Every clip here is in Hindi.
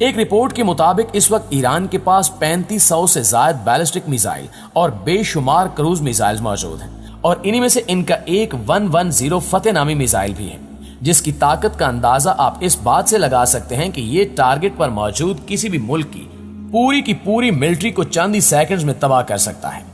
एक रिपोर्ट के मुताबिक इस वक्त ईरान के पास 3500 से ज्यादा बैलिस्टिक मिसाइल और बेशुमार क्रूज मिसाइल मौजूद हैं और इन्हीं में से इनका एक 110 फतेह नामी मिसाइल भी है, जिसकी ताकत का अंदाजा आप इस बात से लगा सकते हैं कि ये टारगेट पर मौजूद किसी भी मुल्क की पूरी मिलिट्री को चंद ही सेकंड्स में तबाह कर सकता है।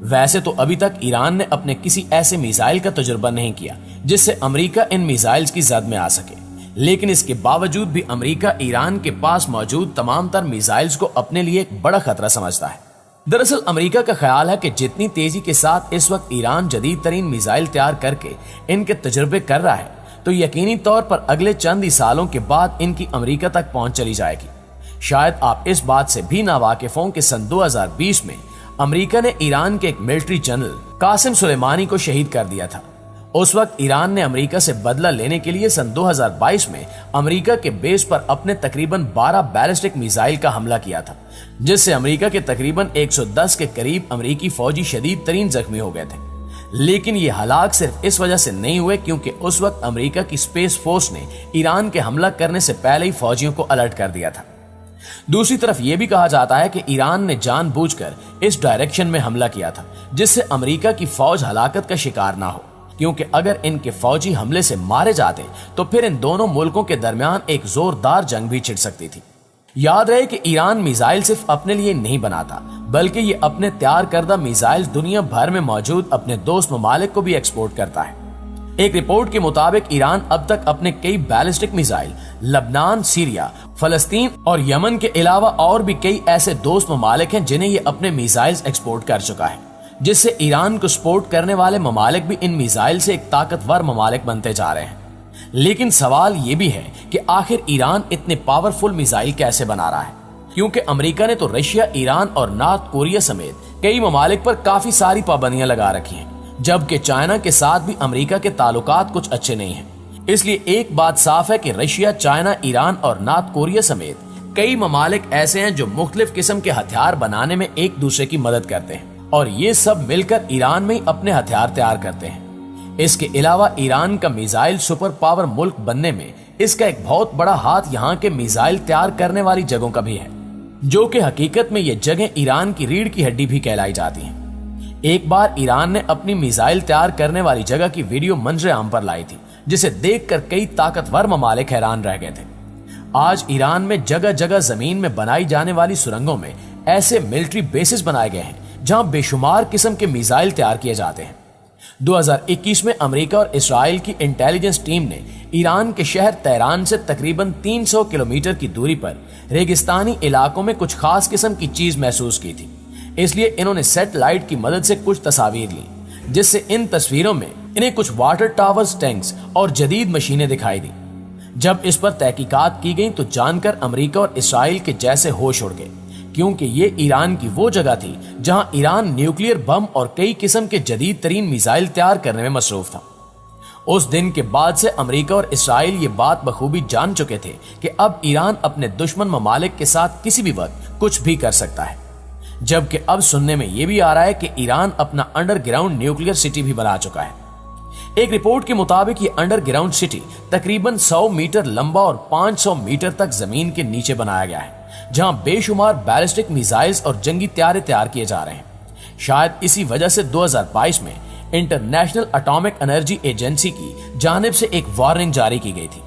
वैसे तो अभी तक ईरान ने अपने किसी ऐसे मिसाइल का तजुर्बा नहीं किया जिससे अमेरिका इन मिसाइल्स की जद में आ सके, लेकिन इसके बावजूद भी अमेरिका ईरान के पास मौजूद तमाम तर मिसाइल्स को अपने लिए एक बड़ा खतरा समझता है। दरअसल अमेरिका का ख्याल है कि जितनी तेजी के साथ इस वक्त ईरान जदीद तरीन मिसाइल तैयार करके इनके तजुर्बे कर रहा है, तो यकीनी तौर पर अगले चंद ही सालों के बाद इनकी अमेरिका तक पहुंच चली जाएगी। शायद आप इस बात से भी नावाकिफ हों कि सन 2020 में अमेरिका ने ईरान के एक मिलिट्री जनरल कासिम सुलेमानी को शहीद कर दिया था। उस वक्त ईरान ने अमेरिका से बदला लेने के लिए सन 2022 में अमेरिका के बेस पर अपने तकरीबन 12 बैलिस्टिक मिसाइल का हमला किया था, जिससे अमेरिका के तकरीबन 110 के करीब अमेरिकी फौजी शदीद तरीन जख्मी हो गए थे। लेकिन ये हालात सिर्फ इस वजह से नहीं हुए क्योंकि उस वक्त अमेरिका की स्पेस फोर्स ने ईरान के हमला करने से पहले ही फौजियों को अलर्ट कर दिया था। दूसरी तरफ यह भी कहा जाता है कि ईरान ने जानबूझकर इस डायरेक्शन में हमला किया था जिससे अमेरिका की फौज हलाकत का शिकार ना हो, क्योंकि अगर इनके फौजी हमले से मारे जाते तो फिर इन दोनों मुल्कों के दरमियान एक जोरदार जंग भी छिड़ सकती थी। याद रहे कि ईरान मिसाइल सिर्फ अपने लिए नहीं बनाता, बल्कि ये अपने तैयार करदा मिसाइल दुनिया भर में मौजूद अपने दोस्त ममालिक को भी एक्सपोर्ट करता है। एक रिपोर्ट के मुताबिक ईरान अब तक अपने कई बैलिस्टिक मिसाइल लबनान, सीरिया, फलस्तीन और यमन के अलावा और भी कई ऐसे दोस्त ममालिक हैं जिन्हें ये अपने मिसाइल्स एक्सपोर्ट कर चुका है, जिससे ईरान को सपोर्ट करने वाले ममालिक भी इन मिसाइल से एक ताकतवर ममालिक बनते जा रहे हैं। लेकिन सवाल ये भी है कि आखिर ईरान इतने पावरफुल मिसाइल कैसे बना रहा है, क्योंकि अमेरिका ने तो रशिया, ईरान और नॉर्थ कोरिया समेत कई ममालिक पर काफी सारी पाबंदियां लगा रखी हैं, जबकि चाइना के साथ भी अमेरिका के ताल्लुकात कुछ अच्छे नहीं हैं। इसलिए एक बात साफ है कि रशिया, चाइना, ईरान और नॉर्थ कोरिया समेत कई ममालिक ऐसे हैं जो मुख्तलिफ किस्म के हथियार बनाने में एक दूसरे की मदद करते हैं और ये सब मिलकर ईरान में ही अपने हथियार तैयार करते हैं। इसके अलावा ईरान का मिसाइल सुपर पावर मुल्क बनने में इसका एक बहुत बड़ा हाथ यहाँ के मिसाइल तैयार करने वाली जगहों का भी है, जो कि हकीकत में ये जगह ईरान की रीढ़ की हड्डी भी कहलाई जाती हैं। एक बार ईरान ने अपनी मिसाइल तैयार करने वाली जगह की वीडियो मंजर आम पर लाई थी, जिसे देखकर कई ताकतवर ममालिक हैरान रह गए थे। आज ईरान में जगह जगह जमीन में बनाई जाने वाली सुरंगों में ऐसे मिलिट्री बेसिस बनाए गए हैं जहां बेशुमार किस्म के मिसाइल तैयार किए जाते हैं। 2021 में अमेरिका और इस्राइल की इंटेलिजेंस टीम ने ईरान के शहर तेहरान से तकरीबन 300 किलोमीटर की दूरी पर रेगिस्तानी इलाकों में कुछ खास किस्म की चीज महसूस की थी। इसलिए इन्होंने सैटेलाइट की मदद से कुछ तस्वीर ली, जिससे इन तस्वीरों में इन्हें कुछ वाटर टावर्स, टैंक्स और जदीद मशीनें दिखाई दी। जब इस पर तहकीकात की गई तो जानकर अमेरिका और इस्राइल के जैसे होश उड़ गए, क्योंकि ये ईरान की वो जगह थी जहां ईरान न्यूक्लियर बम और कई किस्म के जदीद तरीन मिसाइल तैयार करने में मसरूफ था। उस दिन के बाद से अमेरिका और इस्राइल ये बात बखूबी जान चुके थे कि अब ईरान अपने दुश्मन ममालिक के साथ किसी भी वक्त कुछ भी कर सकता है। जबकि अब सुनने में यह भी आ रहा है कि ईरान अपना अंडरग्राउंड न्यूक्लियर सिटी भी बना चुका है। एक रिपोर्ट के मुताबिक ये अंडरग्राउंड सिटी तकरीबन 100 मीटर लंबा और 500 मीटर तक जमीन के नीचे बनाया गया है, जहां बेशुमार बैलिस्टिक मिसाइल्स और जंगी त्यारे तैयार किए जा रहे हैं। शायद इसी वजह से 2022 में इंटरनेशनल एटॉमिक एनर्जी एजेंसी की जानिब से एक वार्निंग जारी की गई थी,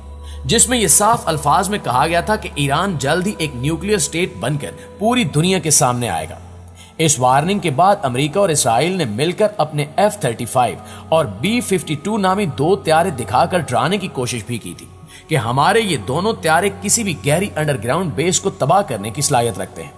जिसमें यह साफ अल्फाज में कहा गया था कि ईरान जल्द ही एक न्यूक्लियर स्टेट बनकर पूरी दुनिया के सामने आएगा। इस वार्निंग के बाद अमेरिका और इस्राइल ने मिलकर अपने F-35 और B-52 नामी दो त्यारे दिखाकर डराने की कोशिश भी की थी कि हमारे ये दोनों त्यारे किसी भी गहरी अंडरग्राउंड बेस को तबाह करने की सलाहियत रखते हैं।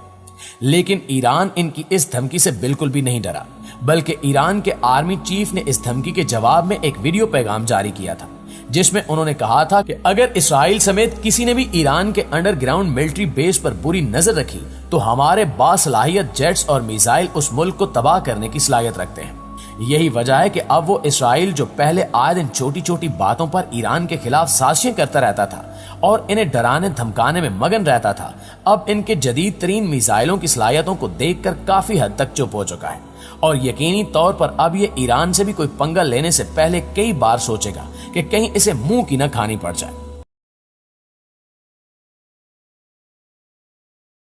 लेकिन ईरान इनकी इस धमकी से बिल्कुल भी नहीं डरा, बल्कि ईरान के आर्मी चीफ ने इस धमकी के जवाब में एक वीडियो पैगाम जारी किया था, जिसमें उन्होंने कहा था कि अगर इस्राइल समेत किसी ने भी ईरान के अंडरग्राउंड मिलिट्री बेस पर बुरी नजर रखी तो हमारे बासलाहियत जेट्स और मिसाइल उस मुल्क को तबाह करने की सलाहियत रखते हैं। यही वजह है कि अब वो इस्राइल जो पहले आए दिन छोटी छोटी बातों पर ईरान के खिलाफ साजिशें करता रहता था और इन्हें डराने धमकाने में मगन रहता था, अब इनके जदीद तरीन मिसाइलों की सलाहियतों को देखकर काफी हद तक चुप हो चुका है और यकीनी तौर पर अब ये ईरान से भी कोई पंगा लेने से पहले कई बार सोचेगा कि कहीं इसे मुंह की न खानी पड़ जाए।